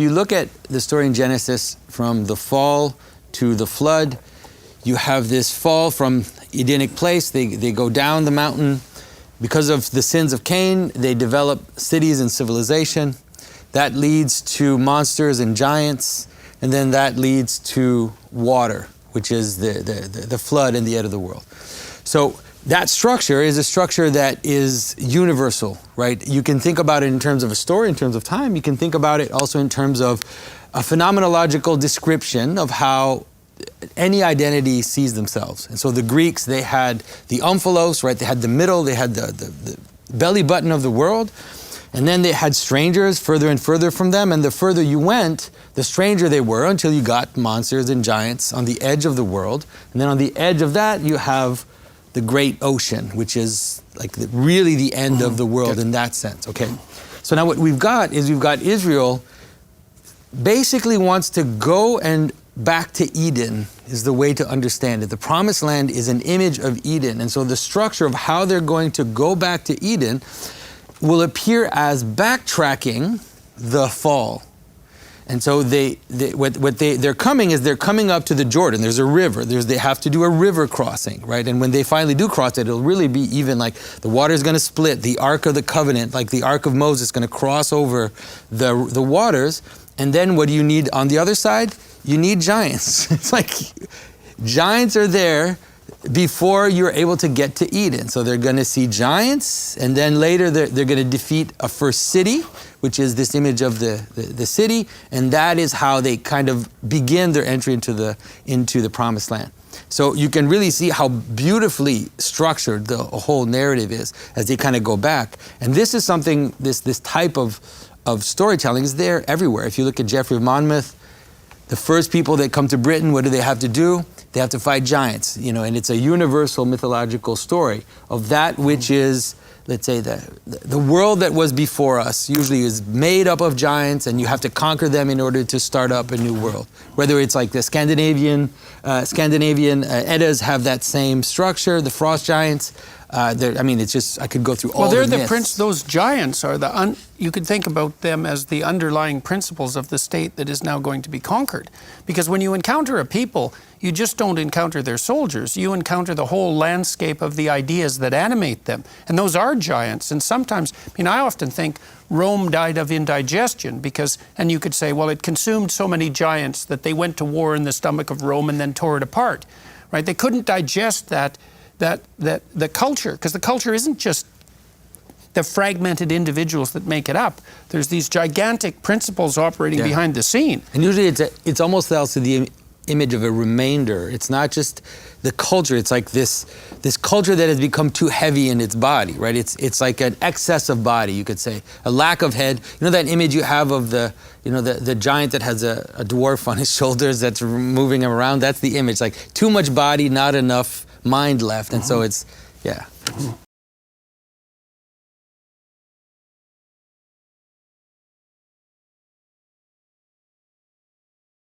if you look at the story in Genesis from the fall to the flood, you have this fall from Edenic place. They go down the mountain. Because of the sins of Cain, they develop cities and civilization. That leads to monsters and giants. And then that leads to water, which is the flood and the end of the world. So that structure is a structure that is universal, right? You can think about it in terms of a story, in terms of time. You can think about it also in terms of a phenomenological description of how any identity sees themselves. And so the Greeks, they had the omphalos, right? They had the middle, they had the belly button of the world. And then they had strangers further and further from them. And the further you went, the stranger they were until you got monsters and giants on the edge of the world. And then on the edge of that, you have the great ocean, which is like really the end of the world in that sense, okay? So now what we've got is we've got Israel basically wants to go and back to Eden is the way to understand it. The Promised Land is an image of Eden. And so the structure of how they're going to go back to Eden will appear as backtracking the fall. And so they're coming up to the Jordan. There's a river. They have to do a river crossing, right? And when they finally do cross it, it'll really be even like the water is going to split. The Ark of the Covenant, like the Ark of Moses, is going to cross over the waters. And then what do you need on the other side? You need giants. It's like giants are there before you're able to get to Eden. So they're going to see giants, and then later they're going to defeat a first city, which is this image of the city, and that is how they kind of begin their entry into the Promised Land. So you can really see how beautifully structured the whole narrative is as they kind of go back. And this is something, this type of storytelling is there everywhere. If you look at Geoffrey of Monmouth, the first people that come to Britain, what do they have to do? They have to fight giants, and it's a universal mythological story of that which is, let's say, the world that was before us usually is made up of giants, and you have to conquer them in order to start up a new world. Whether it's like the Scandinavian Eddas have that same structure, the frost giants. It's just, I could go through all the myths. Those giants are you could think about them as the underlying principles of the state that is now going to be conquered. Because when you encounter a people, you just don't encounter their soldiers. You encounter the whole landscape of the ideas that animate them. And those are giants. And sometimes, I often think Rome died of indigestion and you could say, well, it consumed so many giants that they went to war in the stomach of Rome and then tore it apart, right? They couldn't digest the culture, because the culture isn't just the fragmented individuals that make it up. There's these gigantic principles operating behind the scene. And usually it's almost also the image of a remainder. It's not just the culture. It's like this culture that has become too heavy in its body, right? It's like an excess of body, you could say, a lack of head. That image you have of the giant that has a dwarf on his shoulders that's moving him around. That's the image. Like too much body, not enough mind left, and so it's